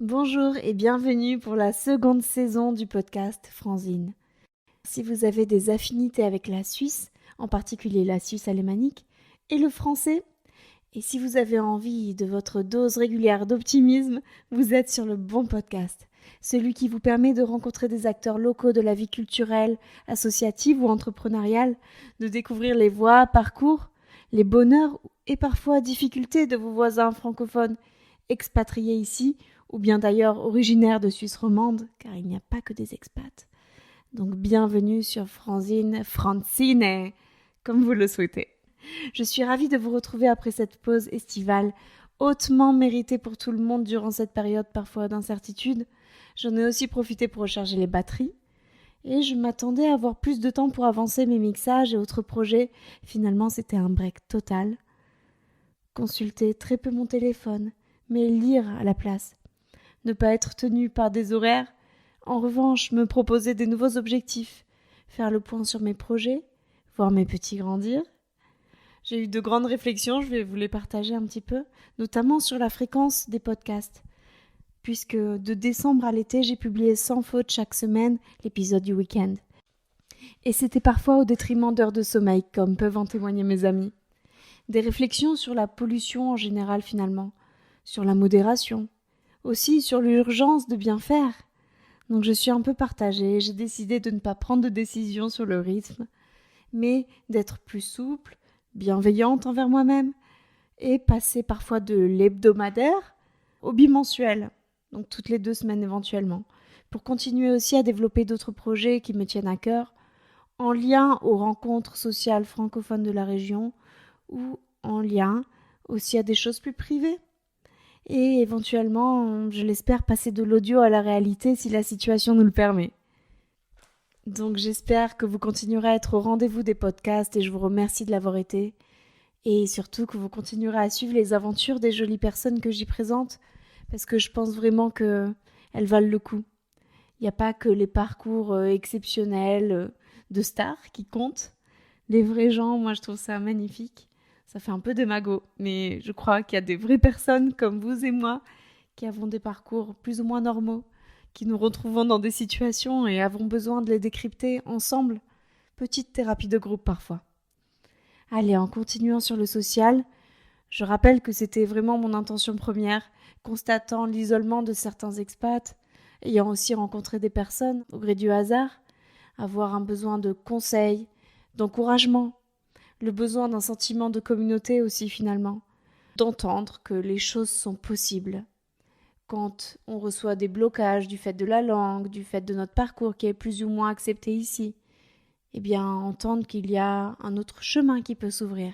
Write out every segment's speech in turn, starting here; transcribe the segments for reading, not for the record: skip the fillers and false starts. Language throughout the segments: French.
Bonjour et bienvenue pour la seconde saison du podcast Franzine. Si vous avez des affinités avec la Suisse, en particulier la Suisse alémanique, et le français, et si vous avez envie de votre dose régulière d'optimisme, vous êtes sur le bon podcast. Celui qui vous permet de rencontrer des acteurs locaux de la vie culturelle, associative ou entrepreneuriale, de découvrir les voies, parcours, les bonheurs et parfois difficultés de vos voisins francophones, expatriés ici, ou bien d'ailleurs originaires de Suisse romande, car il n'y a pas que des expats. Donc bienvenue sur Francine, comme vous le souhaitez. Je suis ravie de vous retrouver après cette pause estivale, hautement méritée pour tout le monde durant cette période parfois d'incertitude. J'en ai aussi profité pour recharger les batteries. Et je m'attendais à avoir plus de temps pour avancer mes mixages et autres projets. Finalement, c'était un break total. Consulter très peu mon téléphone, mais lire à la place. Ne pas être tenu par des horaires. En revanche, me proposer des nouveaux objectifs. Faire le point sur mes projets, voir mes petits grandir. J'ai eu de grandes réflexions, je vais vous les partager un petit peu, notamment sur la fréquence des podcasts. Puisque de décembre à l'été, j'ai publié sans faute chaque semaine l'épisode du week-end. Et c'était parfois au détriment d'heures de sommeil, comme peuvent en témoigner mes amis. Des réflexions sur la pollution en général finalement, sur la modération, aussi sur l'urgence de bien faire. Donc je suis un peu partagée, j'ai décidé de ne pas prendre de décision sur le rythme, mais d'être plus souple, bienveillante envers moi-même, et passer parfois de l'hebdomadaire au bimensuel, donc toutes les 2 semaines éventuellement, pour continuer aussi à développer d'autres projets qui me tiennent à cœur, en lien aux rencontres sociales francophones de la région, ou en lien aussi à des choses plus privées. Et éventuellement, je l'espère, passer de l'audio à la réalité si la situation nous le permet. Donc j'espère que vous continuerez à être au rendez-vous des podcasts et je vous remercie de l'avoir été. Et surtout que vous continuerez à suivre les aventures des jolies personnes que j'y présente, parce que je pense vraiment qu'elles valent le coup. Il n'y a pas que les parcours exceptionnels de stars qui comptent. Les vrais gens, moi je trouve ça magnifique. Ça fait un peu démago, mais je crois qu'il y a des vraies personnes comme vous et moi qui avons des parcours plus ou moins normaux, qui nous retrouvons dans des situations et avons besoin de les décrypter ensemble. Petite thérapie de groupe parfois. Allez, en continuant sur le social, je rappelle que c'était vraiment mon intention première, constatant l'isolement de certains expats, ayant aussi rencontré des personnes au gré du hasard, avoir un besoin de conseils, d'encouragement, le besoin d'un sentiment de communauté aussi finalement, d'entendre que les choses sont possibles. Quand on reçoit des blocages du fait de la langue, du fait de notre parcours qui est plus ou moins accepté ici, eh bien entendre qu'il y a un autre chemin qui peut s'ouvrir.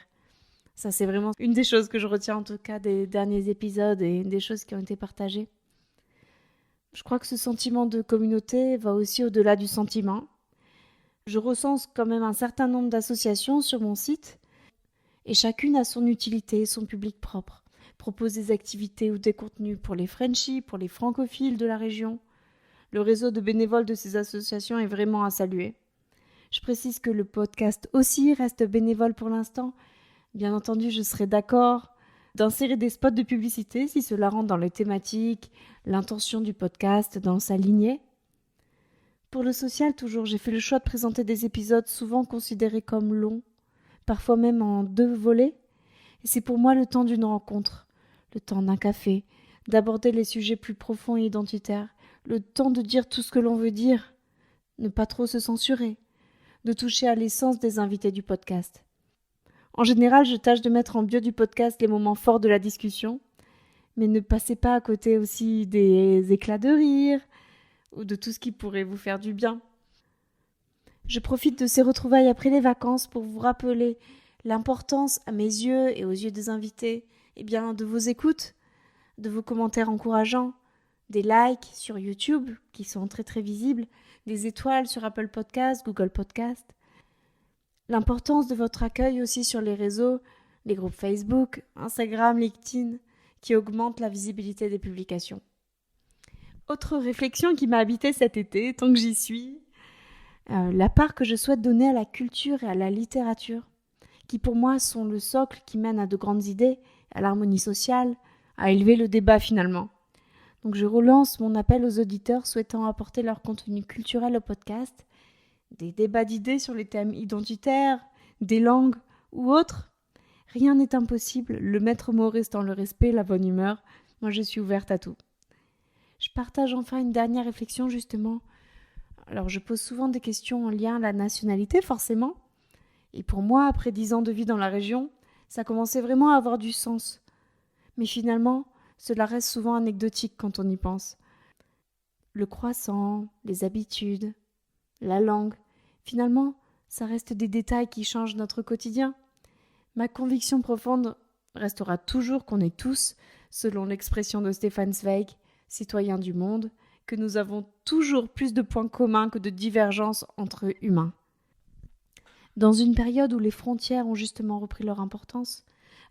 Ça, c'est vraiment une des choses que je retiens en tout cas des derniers épisodes et des choses qui ont été partagées. Je crois que ce sentiment de communauté va aussi au-delà du sentiment. Je recense quand même un certain nombre d'associations sur mon site et chacune a son utilité, son public propre. Propose des activités ou des contenus pour les Frenchies, pour les francophiles de la région. Le réseau de bénévoles de ces associations est vraiment à saluer. Je précise que le podcast aussi reste bénévole pour l'instant. Bien entendu, je serais d'accord d'insérer des spots de publicité si cela rentre dans les thématiques, l'intention du podcast, dans sa lignée. Pour le social, toujours, j'ai fait le choix de présenter des épisodes souvent considérés comme longs, parfois même en 2 volets. Et c'est pour moi le temps d'une rencontre, le temps d'un café, d'aborder les sujets plus profonds et identitaires, le temps de dire tout ce que l'on veut dire, ne pas trop se censurer, de toucher à l'essence des invités du podcast. En général, je tâche de mettre en bio du podcast les moments forts de la discussion, mais ne passez pas à côté aussi des éclats de rire ou de tout ce qui pourrait vous faire du bien. Je profite de ces retrouvailles après les vacances pour vous rappeler l'importance à mes yeux et aux yeux des invités de vos écoutes, de vos commentaires encourageants, des likes sur YouTube qui sont très très visibles, des étoiles sur Apple Podcasts, Google Podcasts. L'importance de votre accueil aussi sur les réseaux, les groupes Facebook, Instagram, LinkedIn, qui augmentent la visibilité des publications. Autre réflexion qui m'a habitée cet été, tant que j'y suis, la part que je souhaite donner à la culture et à la littérature, qui pour moi sont le socle qui mène à de grandes idées, à l'harmonie sociale, à élever le débat finalement. Donc je relance mon appel aux auditeurs souhaitant apporter leur contenu culturel au podcast, des débats d'idées sur les thèmes identitaires, des langues ou autres. Rien n'est impossible, le maître mot restant le respect, la bonne humeur. Moi je suis ouverte à tout. Je partage enfin une dernière réflexion justement. Alors je pose souvent des questions en lien à la nationalité forcément. Et pour moi, après 10 ans de vie dans la région, ça commençait vraiment à avoir du sens. Mais finalement, cela reste souvent anecdotique quand on y pense. Le croissant, les habitudes, la langue, finalement, ça reste des détails qui changent notre quotidien. Ma conviction profonde restera toujours qu'on est tous, selon l'expression de Stefan Zweig, citoyens du monde, que nous avons toujours plus de points communs que de divergences entre humains. Dans une période où les frontières ont justement repris leur importance,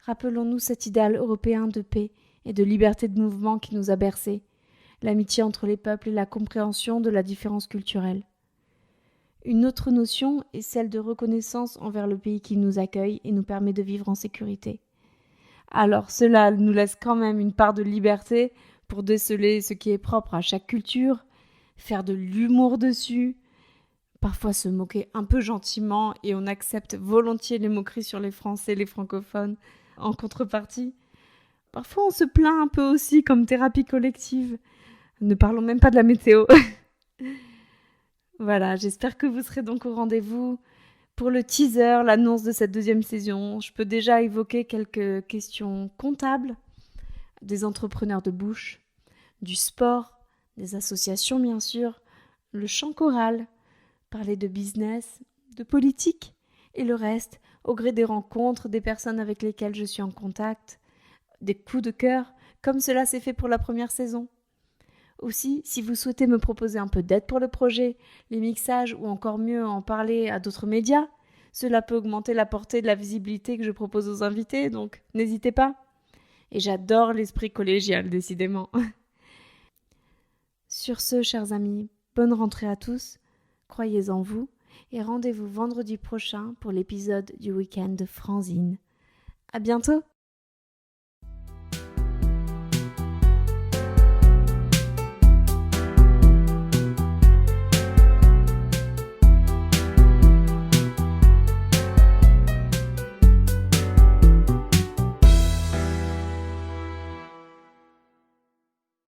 rappelons-nous cet idéal européen de paix et de liberté de mouvement qui nous a bercés, l'amitié entre les peuples et la compréhension de la différence culturelle. Une autre notion est celle de reconnaissance envers le pays qui nous accueille et nous permet de vivre en sécurité. Alors cela nous laisse quand même une part de liberté pour déceler ce qui est propre à chaque culture, faire de l'humour dessus, parfois se moquer un peu gentiment et on accepte volontiers les moqueries sur les Français, les francophones, en contrepartie. Parfois on se plaint un peu aussi comme thérapie collective. Ne parlons même pas de la météo. Voilà, j'espère que vous serez donc au rendez-vous. Pour le teaser, l'annonce de cette 2e saison, je peux déjà évoquer quelques questions comptables, des entrepreneurs de bouche, du sport, des associations bien sûr, le chant choral, parler de business, de politique et le reste au gré des rencontres, des personnes avec lesquelles je suis en contact, des coups de cœur, comme cela s'est fait pour la première saison. Aussi, si vous souhaitez me proposer un peu d'aide pour le projet, les mixages ou encore mieux en parler à d'autres médias, cela peut augmenter la portée de la visibilité que je propose aux invités, donc n'hésitez pas. Et j'adore l'esprit collégial, décidément. Sur ce, chers amis, bonne rentrée à tous, croyez en vous, et rendez-vous vendredi prochain pour l'épisode du week-end de Franzine. À bientôt!